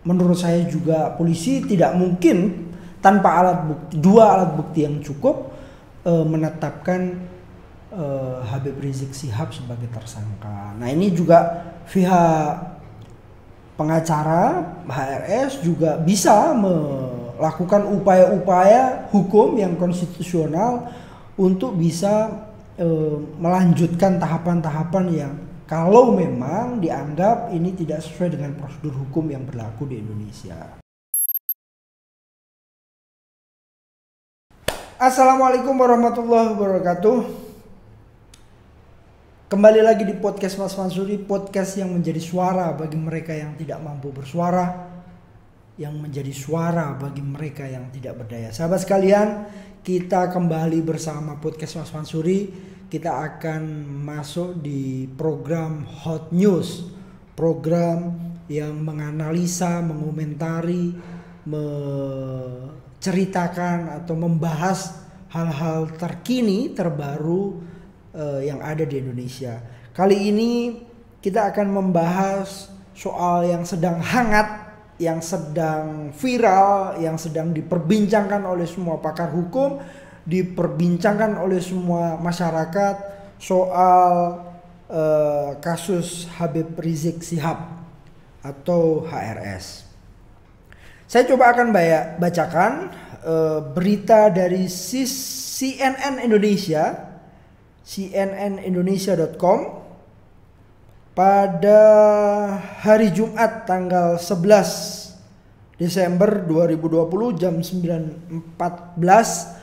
menurut saya juga polisi tidak mungkin tanpa dua alat bukti yang cukup menetapkan Habib Rizik Syihab sebagai tersangka. Nah, ini juga pihak pengacara HRS juga bisa melakukan upaya-upaya hukum yang konstitusional untuk bisa melanjutkan tahapan-tahapan yang kalau memang dianggap ini tidak sesuai dengan prosedur hukum yang berlaku di Indonesia. Assalamualaikum warahmatullahi wabarakatuh. Kembali lagi di podcast Mas Mansuri, podcast yang menjadi suara bagi mereka yang tidak mampu bersuara, yang menjadi suara bagi mereka yang tidak berdaya. Sahabat sekalian, kita kembali bersama podcast Mas Mansuri. Kita akan masuk di program Hot News, program yang menganalisa, mengomentari, menceritakan atau membahas hal-hal terkini, terbaru yang ada di Indonesia. Kali ini kita akan membahas soal yang sedang hangat, yang sedang viral, yang sedang diperbincangkan oleh semua pakar hukum, diperbincangkan oleh semua masyarakat, soal kasus Habib Rizik Syihab atau HRS. Saya coba akan bacakan berita dari CNN Indonesia, cnnindonesia.com pada hari Jumat tanggal 11 Desember 2020 jam 9.14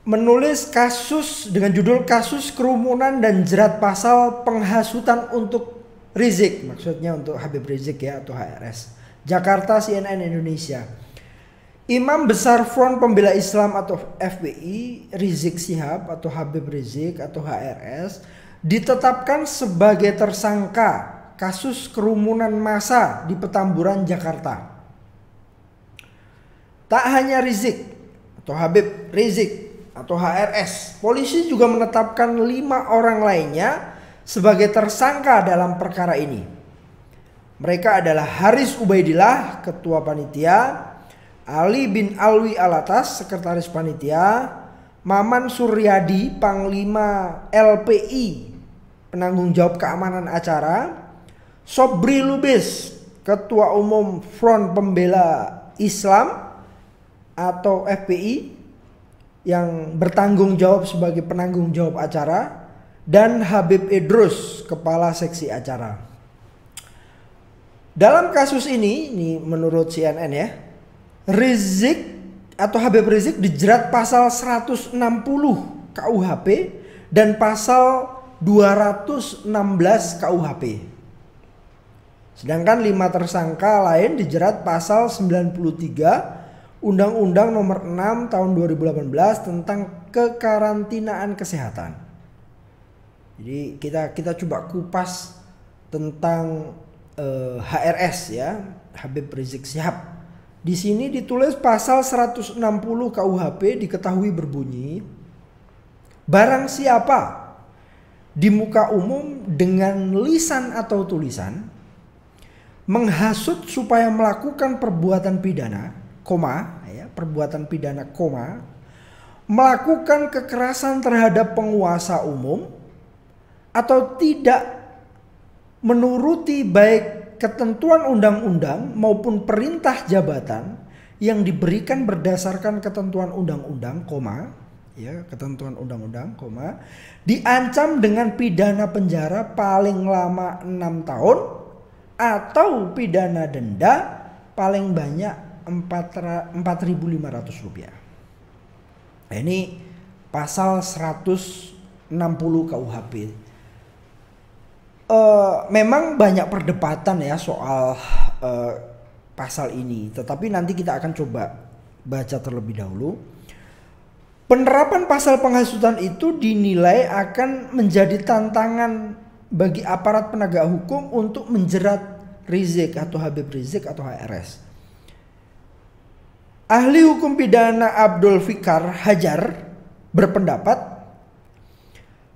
menulis kasus dengan judul kasus kerumunan dan jerat pasal penghasutan untuk Rizik, maksudnya untuk Habib Rizik ya, atau HRS. Jakarta, CNN Indonesia. Imam Besar Front Pembela Islam atau FPI Rizik Syihab atau Habib Rizik atau HRS ditetapkan sebagai tersangka kasus kerumunan massa di Petamburan, Jakarta. Tak hanya Rizik atau Habib Rizik atau HRS, polisi juga menetapkan 5 orang lainnya sebagai tersangka dalam perkara ini. Mereka adalah Haris Ubaidillah, Ketua Panitia; Ali bin Alwi Alatas, Sekretaris Panitia; Maman Suryadi, Panglima LPI, Penanggung Jawab Keamanan Acara; Sobri Lubis, Ketua Umum Front Pembela Islam atau FPI, yang bertanggung jawab sebagai penanggung jawab acara; dan Habib Idrus, Kepala Seksi Acara. Dalam kasus ini menurut CNN ya, Rizik atau Habib Rizik dijerat pasal 160 KUHP dan pasal 216 KUHP. Sedangkan 5 tersangka lain dijerat pasal 93 Undang-Undang Nomor 6 Tahun 2018 tentang kekarantinaan kesehatan. Jadi kita coba kupas tentang HRS ya, Habib Rizik Syihab. Di sini ditulis pasal 160 KUHP diketahui berbunyi, barang siapa di muka umum dengan lisan atau tulisan menghasut supaya melakukan perbuatan pidana, perbuatan pidana, melakukan kekerasan terhadap penguasa umum atau tidak menuruti baik ketentuan undang-undang maupun perintah jabatan yang diberikan berdasarkan ketentuan undang-undang, ketentuan undang-undang, diancam dengan pidana penjara paling lama 6 tahun atau pidana denda paling banyak Rp4.500. Nah, ini pasal 160 KUHP. Memang banyak perdebatan ya soal pasal ini, tetapi nanti kita akan coba baca terlebih dahulu. Penerapan pasal penghasutan itu dinilai akan menjadi tantangan bagi aparat penegak hukum untuk menjerat Rizik atau Habib Rizik atau HRS. Ahli hukum pidana Abdul Fikar Hajar berpendapat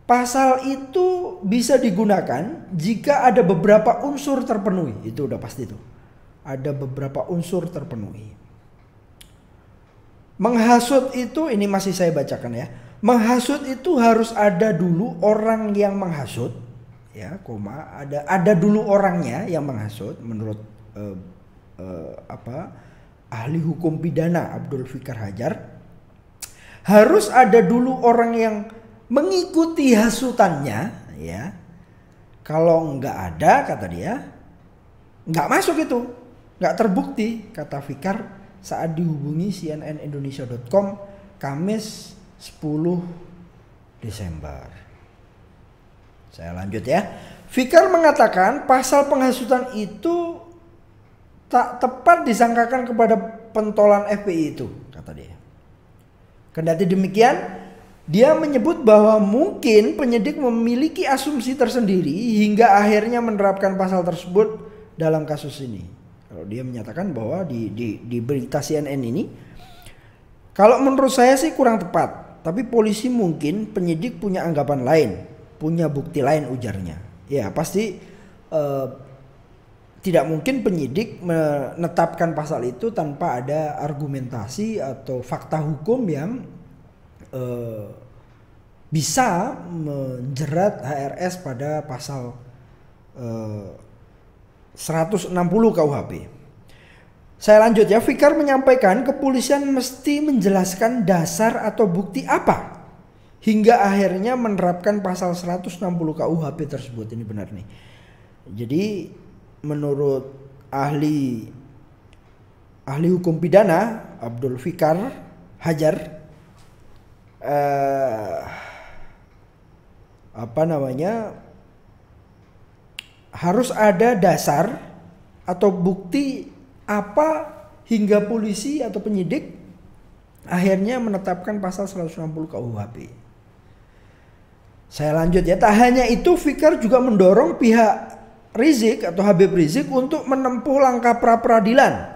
pasal itu bisa digunakan jika ada beberapa unsur terpenuhi. Itu udah pasti tuh. ada beberapa unsur terpenuhi. Menghasut itu, ini masih saya bacakan ya. Menghasut itu harus ada dulu orang yang menghasut, ya, ada dulu orangnya yang menghasut menurut ahli hukum pidana Abdul Fikar Hajar. Harus ada dulu orang yang mengikuti hasutannya, ya. Kalau nggak ada, kata dia, nggak masuk itu, nggak terbukti, kata Fikar saat dihubungi cnnindonesia.com Kamis 10 Desember. Saya lanjut ya. Fikar mengatakan pasal penghasutan itu tak tepat disangkakan kepada pentolan FPI itu, kata dia. Kendati demikian, dia menyebut bahwa mungkin penyidik memiliki asumsi tersendiri hingga akhirnya menerapkan pasal tersebut dalam kasus ini. Kalau dia menyatakan bahwa di berita CNN ini, kalau menurut saya sih kurang tepat. Tapi polisi mungkin penyidik punya anggapan lain, punya bukti lain, ujarnya. Ya pasti tidak mungkin penyidik menetapkan pasal itu tanpa ada argumentasi atau fakta hukum yang bisa menjerat HRS pada pasal 160 KUHP. Saya lanjut ya. Fikar menyampaikan kepolisian mesti menjelaskan dasar atau bukti apa hingga akhirnya menerapkan pasal 160 KUHP tersebut. Ini benar nih. Jadi menurut ahli hukum pidana Abdul Fikar Hajar, harus ada dasar atau bukti apa hingga polisi atau penyidik akhirnya menetapkan pasal 160 KUHP. Saya lanjut ya. Tak hanya itu, Fikar juga mendorong pihak Rizik atau Habib Rizik untuk menempuh langkah pra peradilan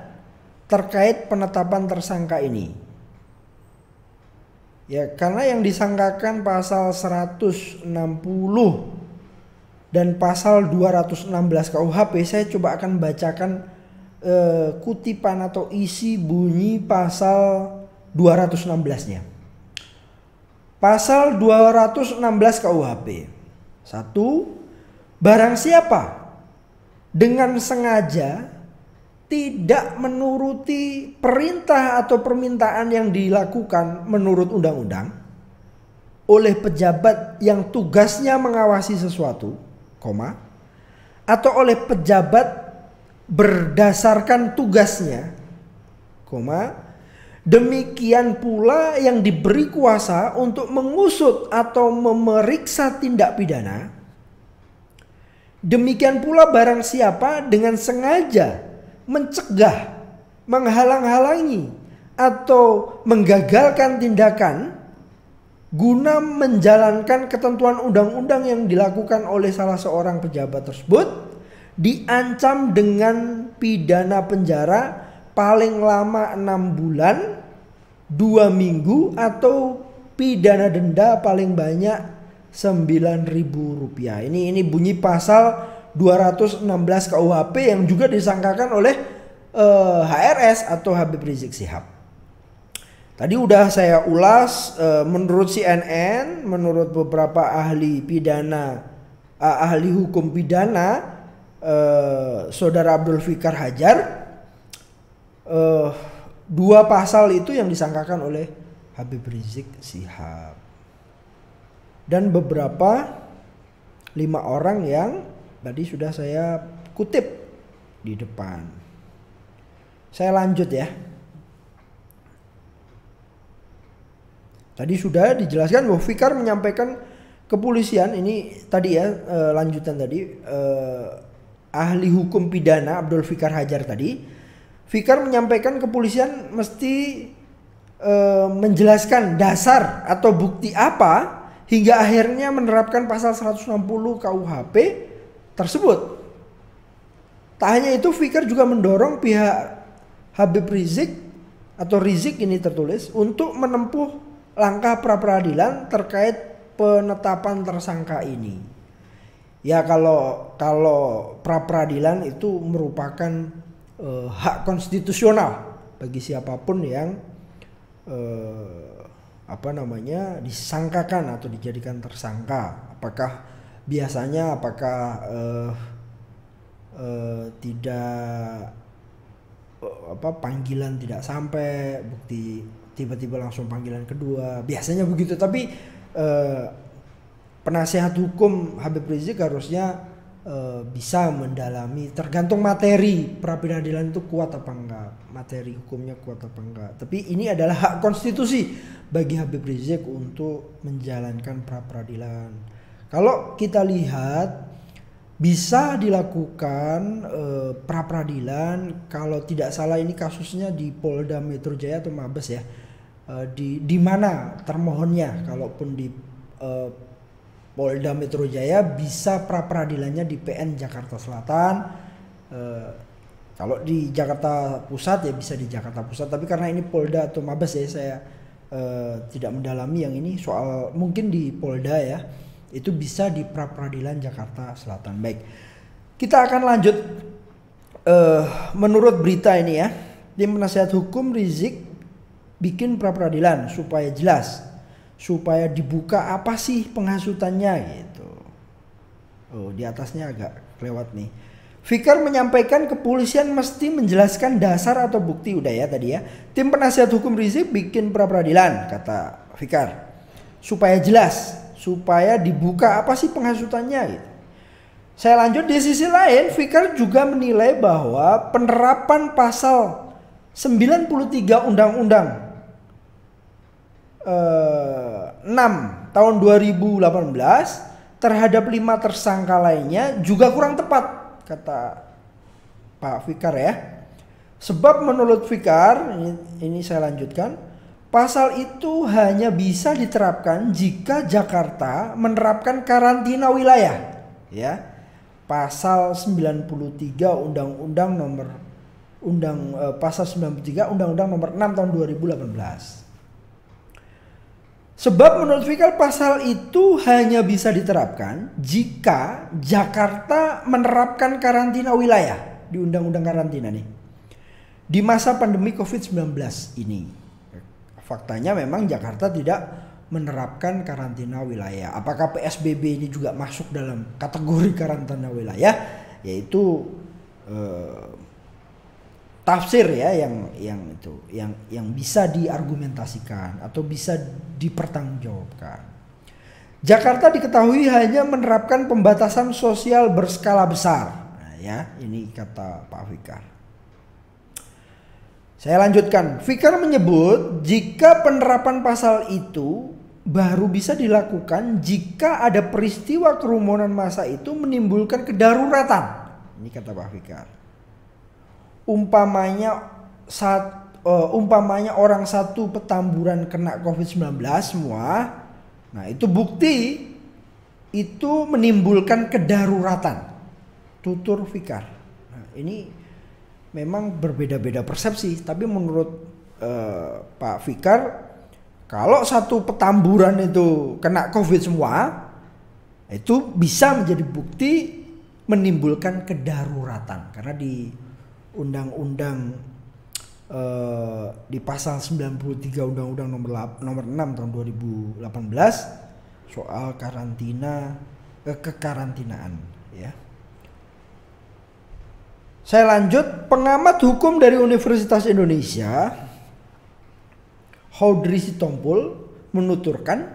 terkait penetapan tersangka ini. Ya, karena yang disangkakan pasal 160 dan pasal 216 KUHP, saya coba akan bacakan kutipan atau isi bunyi pasal 216-nya. Pasal 216 KUHP. 1. Barang siapa dengan sengaja tidak menuruti perintah atau permintaan yang dilakukan menurut undang-undang oleh pejabat yang tugasnya mengawasi sesuatu, atau oleh pejabat berdasarkan tugasnya, demikian pula yang diberi kuasa untuk mengusut atau memeriksa tindak pidana. Demikian pula barang siapa dengan sengaja mencegah, menghalang-halangi atau menggagalkan tindakan guna menjalankan ketentuan undang-undang yang dilakukan oleh salah seorang pejabat tersebut, diancam dengan pidana penjara paling lama 6 bulan 2 minggu atau pidana denda paling banyak Rp9.000. Ini bunyi pasal 216 KUHP yang juga disangkakan oleh HRS atau Habib Rizik Syihab. Tadi udah saya ulas, menurut CNN, menurut beberapa ahli pidana, ahli hukum pidana, saudara Abdul Fikar Hajar, 2 pasal itu yang disangkakan oleh Habib Rizik Syihab. Dan beberapa 5 orang yang tadi sudah saya kutip di depan. Saya lanjut ya. Tadi sudah dijelaskan bahwa Fikar menyampaikan kepolisian, ini tadi ya, lanjutan tadi, ahli hukum pidana Abdul Fikar Hajar tadi. Fikar menyampaikan kepolisian mesti menjelaskan dasar atau bukti apa hingga akhirnya menerapkan pasal 160 KUHP tersebut. Tak hanya itu, Fikar juga mendorong pihak Habib Rizik atau Rizik ini tertulis untuk menempuh langkah pra peradilan terkait penetapan tersangka ini. Ya kalau pra peradilan itu merupakan hak konstitusional bagi siapapun yang disangkakan atau dijadikan tersangka. Apakah biasanya tidak panggilan tidak sampai, bukti tiba-tiba langsung panggilan kedua, biasanya begitu. Tapi penasihat hukum Habib Rizik harusnya bisa mendalami, tergantung materi pra-peradilan itu kuat apa enggak, materi hukumnya kuat apa enggak. Tapi ini adalah hak konstitusi bagi Habib Rizik untuk menjalankan pra-peradilan. Kalau kita lihat bisa dilakukan pra-peradilan, kalau tidak salah ini kasusnya di Polda Metro Jaya atau Mabes ya, di mana termohonnya, kalaupun di Polda Metro Jaya bisa pra-peradilannya di PN Jakarta Selatan. Kalau di Jakarta Pusat ya bisa di Jakarta Pusat, tapi karena ini Polda atau Mabes ya, saya tidak mendalami yang ini, soal mungkin di Polda ya, itu bisa di pra-peradilan Jakarta Selatan. Baik, kita akan lanjut. Menurut berita ini ya, tim penasihat hukum Rizik bikin pra-peradilan supaya jelas, supaya dibuka apa sih penghasutannya gitu. Di atasnya agak kelewat nih. Fikar menyampaikan kepolisian mesti menjelaskan dasar atau bukti. Udah ya tadi ya. Tim penasihat hukum Rizik bikin pra-peradilan, kata Fikar, supaya jelas, supaya dibuka apa sih penghasutannya gitu. Saya lanjut, di sisi lain Fikar juga menilai bahwa penerapan pasal 93 Undang-Undang 6 tahun 2018 terhadap 5 tersangka lainnya juga kurang tepat, kata Pak Fikar ya. Sebab menurut Fikar, ini saya lanjutkan, pasal itu hanya bisa diterapkan jika Jakarta menerapkan karantina wilayah ya. Pasal 93 pasal 93 Undang-Undang nomor 6 tahun 2018. Sebab menurut Fikar pasal itu hanya bisa diterapkan jika Jakarta menerapkan karantina wilayah di undang-undang karantina nih di masa pandemi COVID-19 ini. Faktanya memang Jakarta tidak menerapkan karantina wilayah. Apakah PSBB ini juga masuk dalam kategori karantina wilayah? Yaitu tafsir ya yang bisa diargumentasikan atau bisa dipertanggungjawabkan. Jakarta diketahui hanya menerapkan pembatasan sosial berskala besar. Nah, ya, ini kata Pak Fikar. Saya lanjutkan. Fikar menyebut jika penerapan pasal itu baru bisa dilakukan jika ada peristiwa kerumunan massa itu menimbulkan kedaruratan. Ini kata Pak Fikar. Umpamanya orang satu Petamburan kena COVID-19 semua, nah itu bukti itu menimbulkan kedaruratan, tutur Fikar. Nah, ini memang berbeda-beda persepsi, tapi menurut Pak Fikar, kalau satu Petamburan itu kena COVID semua, itu bisa menjadi bukti menimbulkan kedaruratan, karena di undang-undang di pasal 93 Undang-Undang nomor 6 tahun 2018 soal kekarantinaan ya. Saya lanjut, pengamat hukum dari Universitas Indonesia Houdri Sitompul menuturkan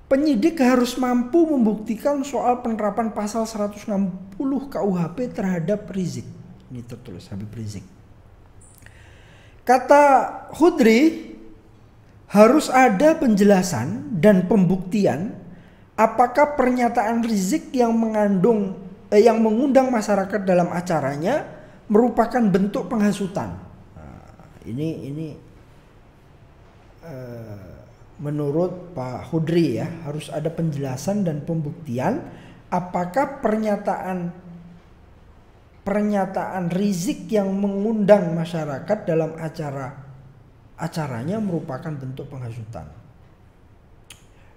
penyidik harus mampu membuktikan soal penerapan pasal 160 KUHP terhadap Rizik. Ini tertulis Habib Rizik. Kata Houdri, harus ada penjelasan dan pembuktian apakah pernyataan Rizik yang mengundang masyarakat dalam acaranya merupakan bentuk penghasutan. Nah, ini menurut Pak Houdri ya, harus ada penjelasan dan pembuktian apakah pernyataan Rizik yang mengundang masyarakat dalam acaranya merupakan bentuk penghasutan.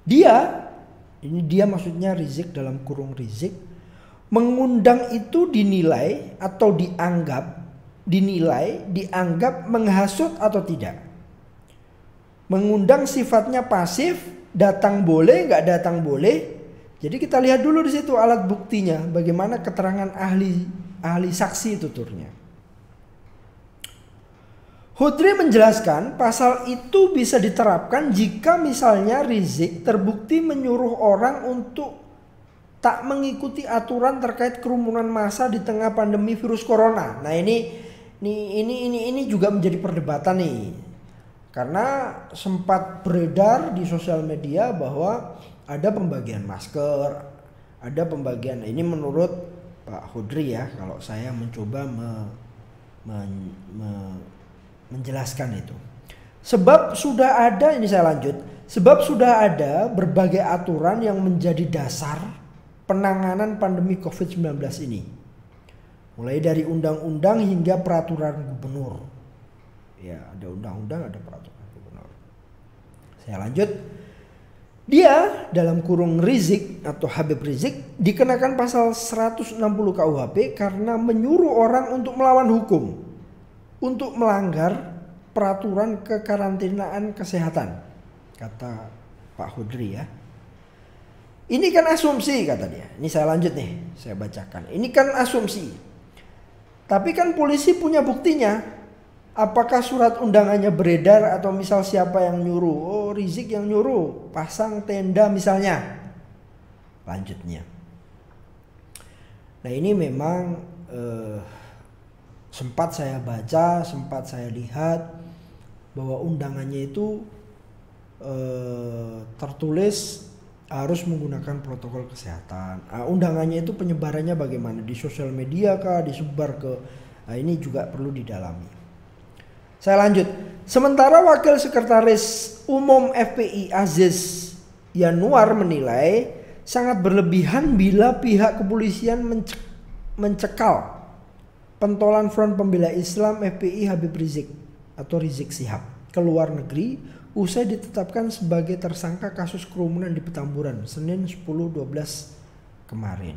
Dia maksudnya Rizik dalam kurung Rizik, mengundang itu dinilai atau dianggap dinilai, dianggap menghasut atau tidak. Mengundang sifatnya pasif, datang boleh, nggak datang boleh. Jadi kita lihat dulu di situ alat buktinya, bagaimana keterangan ahli saksi tuturnya. Hudri menjelaskan pasal itu bisa diterapkan jika misalnya Rizik terbukti menyuruh orang untuk tak mengikuti aturan terkait kerumunan massa di tengah pandemi virus corona. Nah ini juga menjadi perdebatan nih. Karena sempat beredar di sosial media bahwa ada pembagian masker, ada pembagian, ini menurut Pak Hudri ya, kalau saya mencoba menjelaskan itu. Sebab sudah ada, ini saya lanjut, sebab sudah ada berbagai aturan yang menjadi dasar penanganan pandemi COVID-19 ini. Mulai dari undang-undang hingga peraturan gubernur. Ya, ada undang-undang, ada peraturan gubernur. Saya lanjut. Dia dalam kurung Rizik atau Habib Rizik dikenakan pasal 160 KUHP karena menyuruh orang untuk melawan hukum, untuk melanggar peraturan kekarantinaan kesehatan, kata Pak Hudri ya. Ini kan asumsi kata dia. Ini saya lanjut nih, saya bacakan. Ini kan asumsi. Tapi kan polisi punya buktinya. Apakah surat undangannya beredar atau misal siapa yang nyuruh? Oh, Rizik yang nyuruh, pasang tenda misalnya. Lanjutnya. Nah, ini memang sempat saya baca, sempat saya lihat bahwa undangannya itu tertulis harus menggunakan protokol kesehatan. Undangannya itu penyebarannya bagaimana? Di sosial media kah? Disebar ke? Nah, ini juga perlu didalami. Saya lanjut. Sementara Wakil Sekretaris Umum FPI Aziz Yanuar menilai sangat berlebihan bila pihak kepolisian mencekal pentolan Front Pembela Islam FPI Habib Rizik atau Rizik Syihab ke luar negeri usai ditetapkan sebagai tersangka kasus kerumunan di Petamburan Senin 10/12 kemarin.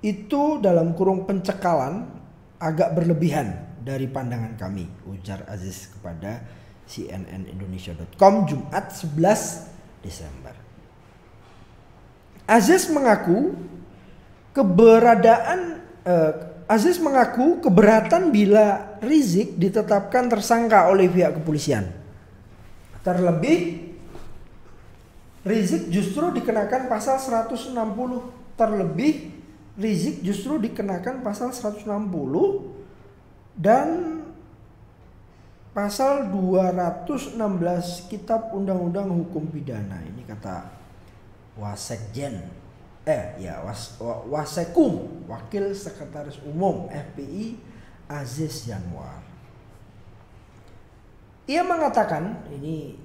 Itu dalam kurung pencekalan agak berlebihan dari pandangan kami, ujar Aziz kepada cnnindonesia.com Jumat 11 Desember. Aziz mengaku keberatan bila Rizik ditetapkan tersangka oleh pihak kepolisian. Terlebih Rizik justru dikenakan pasal 160. Terlebih Rizik justru dikenakan pasal 160 dan pasal 216 Kitab Undang-Undang Hukum Pidana. Ini kata Wasekjen Wasekum, Wakil Sekretaris Umum FPI Aziz Yanuar. Ia mengatakan, ini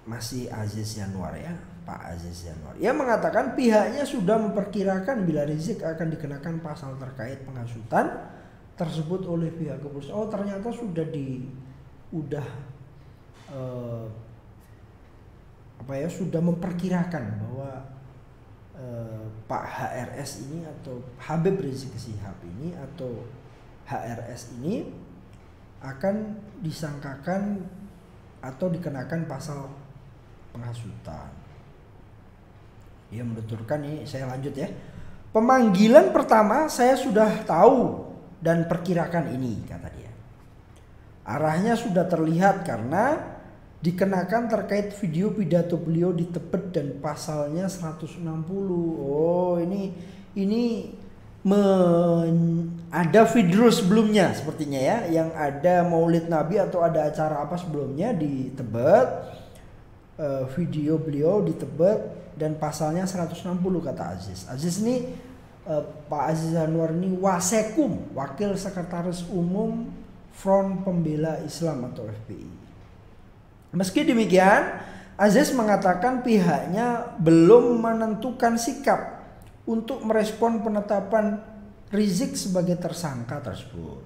masih Aziz Yanuar ya, Pak Aziz Yanuar. Ia mengatakan pihaknya sudah memperkirakan bila Rizik akan dikenakan pasal terkait penghasutan tersebut oleh pihak kepolisian. Oh, ternyata sudah sudah memperkirakan bahwa Pak HRS ini atau Habib Rizik Syihab ini atau HRS ini akan disangkakan atau dikenakan pasal penghasutan. Dia menuturkan, ini saya lanjut ya. Pemanggilan pertama saya sudah tahu dan perkirakan ini, kata dia. Arahnya sudah terlihat karena dikenakan terkait video pidato beliau di Tebet dan pasalnya 160. Oh, ini ada video sebelumnya sepertinya ya, yang ada Maulid Nabi atau ada acara apa sebelumnya di Tebet. Video beliau di Tebet dan pasalnya 160 kata Aziz. Aziz ini Pak Aziz Yanuar ini Wasekum, Wakil Sekretaris Umum Front Pembela Islam atau FPI. Meski demikian, Aziz mengatakan pihaknya belum menentukan sikap untuk merespon penetapan Rizik sebagai tersangka tersebut.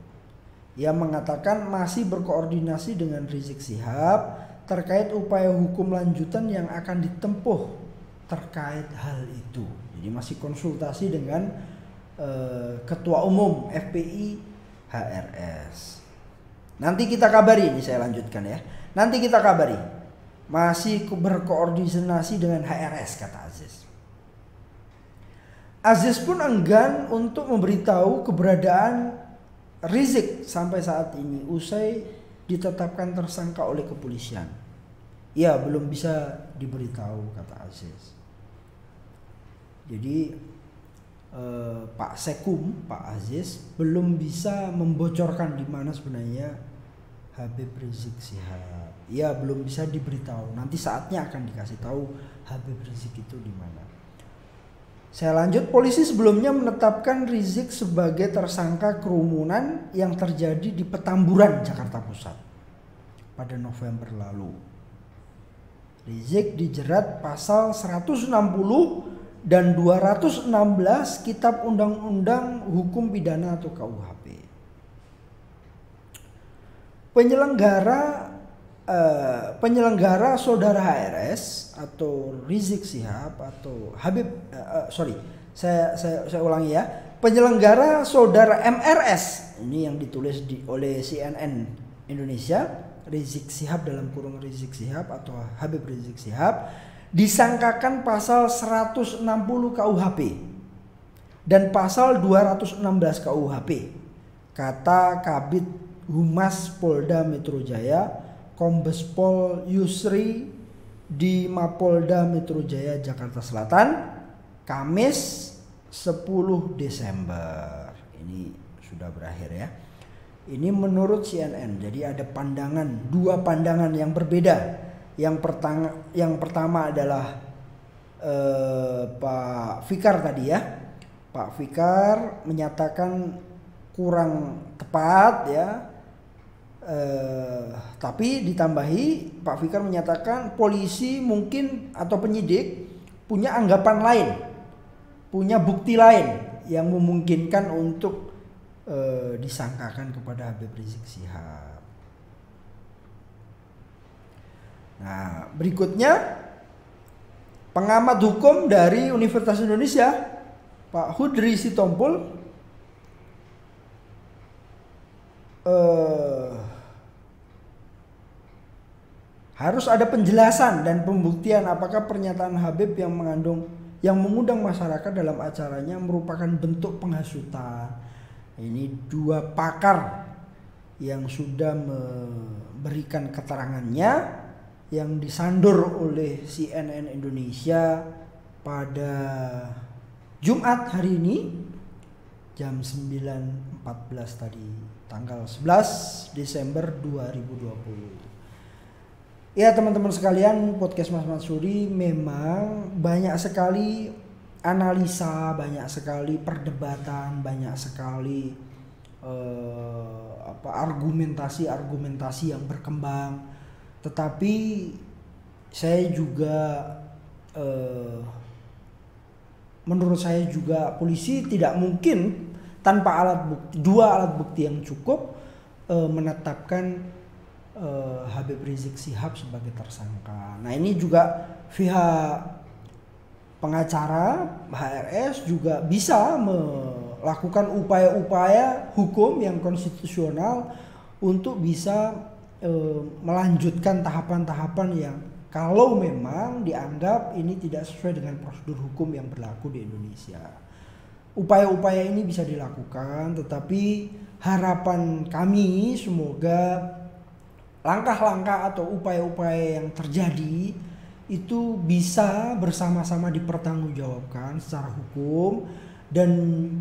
Ia mengatakan masih berkoordinasi dengan Rizik Syihab terkait upaya hukum lanjutan yang akan ditempuh terkait hal itu. Jadi masih konsultasi dengan Ketua Umum FPI HRS. Nanti kita kabari, ini saya lanjutkan ya. Nanti kita kabari. Masih berkoordinasi dengan HRS, kata Aziz. Aziz pun enggan untuk memberitahu keberadaan Rizik sampai saat ini usai ditetapkan tersangka oleh kepolisian. Ya, belum bisa diberitahu, kata Aziz. Jadi Pak Sekum, Pak Aziz belum bisa membocorkan di mana sebenarnya Habib Rizik Syihab. Ya, belum bisa diberitahu. Nanti saatnya akan dikasih tahu Habib Rizik itu di mana. Saya lanjut, polisi sebelumnya menetapkan Rizik sebagai tersangka kerumunan yang terjadi di Petamburan, Jakarta Pusat pada November lalu. Rizik dijerat pasal 160 dan 216 Kitab Undang-Undang Hukum Pidana atau KUHP. Penyelenggara saudara HRS atau Rizik Syihab atau Habib saya ulangi ya, penyelenggara saudara MRS ini yang ditulis oleh CNN Indonesia, Rizik Syihab dalam kurung Rizik Syihab atau Habib Rizik Syihab disangkakan pasal 160 KUHP dan pasal 216 KUHP, kata Kabid Humas Polda Metro Jaya Kombes Pol Yusri di Mapolda Metro Jaya Jakarta Selatan Kamis 10 Desember. Ini sudah berakhir ya. Ini menurut CNN. Jadi ada dua pandangan yang berbeda. Yang pertama adalah Pak Fikar tadi ya. Pak Fikar menyatakan kurang tepat ya. Tapi ditambahi Pak Fikar menyatakan polisi mungkin atau penyidik punya anggapan lain, punya bukti lain yang memungkinkan untuk disangkakan kepada Habib Rizik Syihab. Nah, berikutnya pengamat hukum dari Universitas Indonesia Pak Hudri Sitompul harus ada penjelasan dan pembuktian apakah pernyataan Habib yang mengundang masyarakat dalam acaranya merupakan bentuk penghasutan. Ini dua pakar yang sudah memberikan keterangannya yang disandur oleh CNN Indonesia pada Jumat hari ini jam 9.14 tadi, tanggal 11 Desember 2020. Ya teman-teman sekalian, podcast Mas Mansuri memang banyak sekali analisa, banyak sekali perdebatan, banyak sekali argumentasi yang berkembang. Tetapi saya juga menurut saya juga polisi tidak mungkin tanpa dua alat bukti yang cukup menetapkan Habib Rizik Syihab sebagai tersangka. Nah, ini juga pihak pengacara HRS juga bisa melakukan upaya-upaya hukum yang konstitusional untuk bisa melanjutkan tahapan-tahapan yang kalau memang dianggap ini tidak sesuai dengan prosedur hukum yang berlaku di Indonesia. Upaya-upaya ini bisa dilakukan, tetapi harapan kami semoga langkah-langkah atau upaya-upaya yang terjadi itu bisa bersama-sama dipertanggungjawabkan secara hukum, dan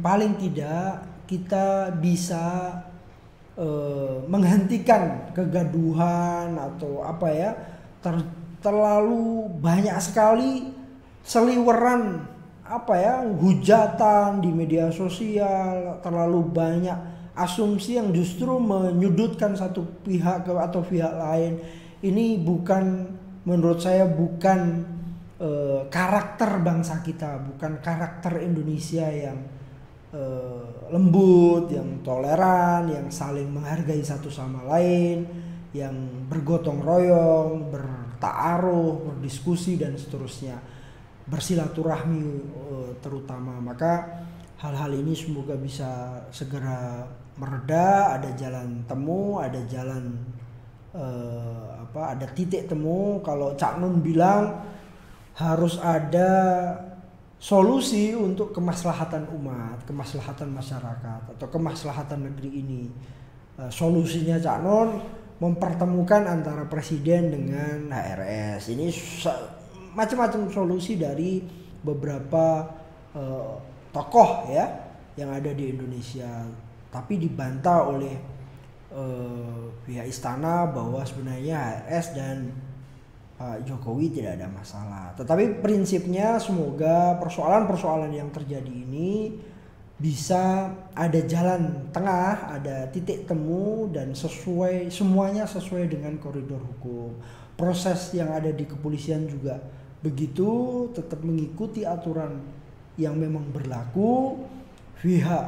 paling tidak kita bisa menghentikan kegaduhan atau terlalu banyak sekali seliweran hujatan di media sosial, terlalu banyak asumsi yang justru menyudutkan satu pihak atau pihak lain. Ini menurut saya bukan karakter bangsa kita, bukan karakter Indonesia yang lembut, yang toleran, yang saling menghargai satu sama lain, yang bergotong royong, berta'aruf, berdiskusi dan seterusnya, bersilaturahmi terutama. Maka hal-hal ini semoga bisa segera mereda, ada jalan temu, ada jalan ada titik temu. Kalau Cak Nun bilang harus ada solusi untuk kemaslahatan umat, kemaslahatan masyarakat atau kemaslahatan negeri ini. Solusinya Cak Nun mempertemukan antara presiden dengan HRS. Ini macam-macam solusi dari beberapa tokoh ya yang ada di Indonesia, tapi dibantah oleh pihak istana bahwa sebenarnya HRS dan Pak Jokowi tidak ada masalah. Tetapi prinsipnya semoga persoalan-persoalan yang terjadi ini bisa ada jalan tengah, ada titik temu dan semuanya sesuai dengan koridor hukum. Proses yang ada di kepolisian juga begitu, tetap mengikuti aturan yang memang berlaku. Pihak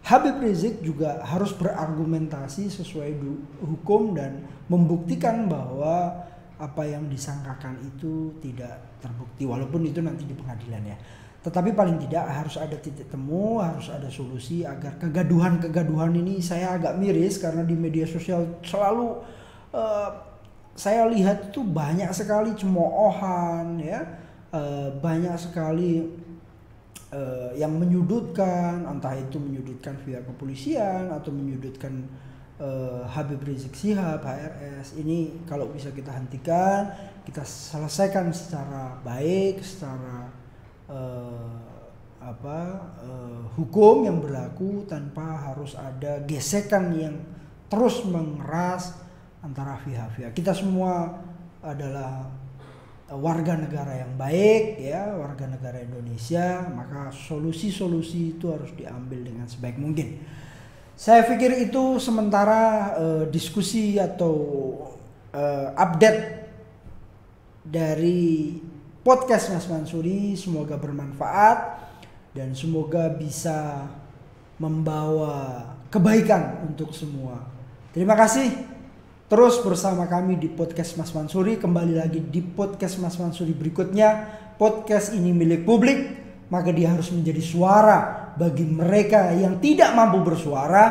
Habib Rizik juga harus berargumentasi sesuai hukum dan membuktikan bahwa apa yang disangkakan itu tidak terbukti, walaupun itu nanti di pengadilan ya. Tetapi paling tidak harus ada titik temu, harus ada solusi agar kegaduhan ini, saya agak miris karena di media sosial selalu saya lihat itu banyak sekali cemoohan ya, banyak sekali yang menyudutkan, entah itu menyudutkan pihak kepolisian atau menyudutkan Habib Rizik Syihab, HRS. Ini kalau bisa kita hentikan, kita selesaikan secara baik, secara hukum yang berlaku, tanpa harus ada gesekan yang terus mengeras antara pihak-pihak. Kita semua adalah warga negara yang baik ya, warga negara Indonesia, maka solusi-solusi itu harus diambil dengan sebaik mungkin. Saya pikir itu sementara diskusi atau update dari podcast Mas Mansuri. Semoga bermanfaat dan semoga bisa membawa kebaikan untuk semua. Terima kasih. Terus bersama kami di podcast Mas Mansuri. Kembali lagi di podcast Mas Mansuri berikutnya. Podcast ini milik publik, maka dia harus menjadi suara bagi mereka yang tidak mampu bersuara,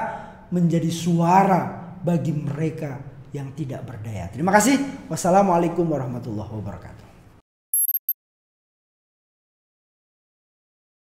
menjadi suara bagi mereka yang tidak berdaya. Terima kasih. Wassalamualaikum warahmatullahi wabarakatuh.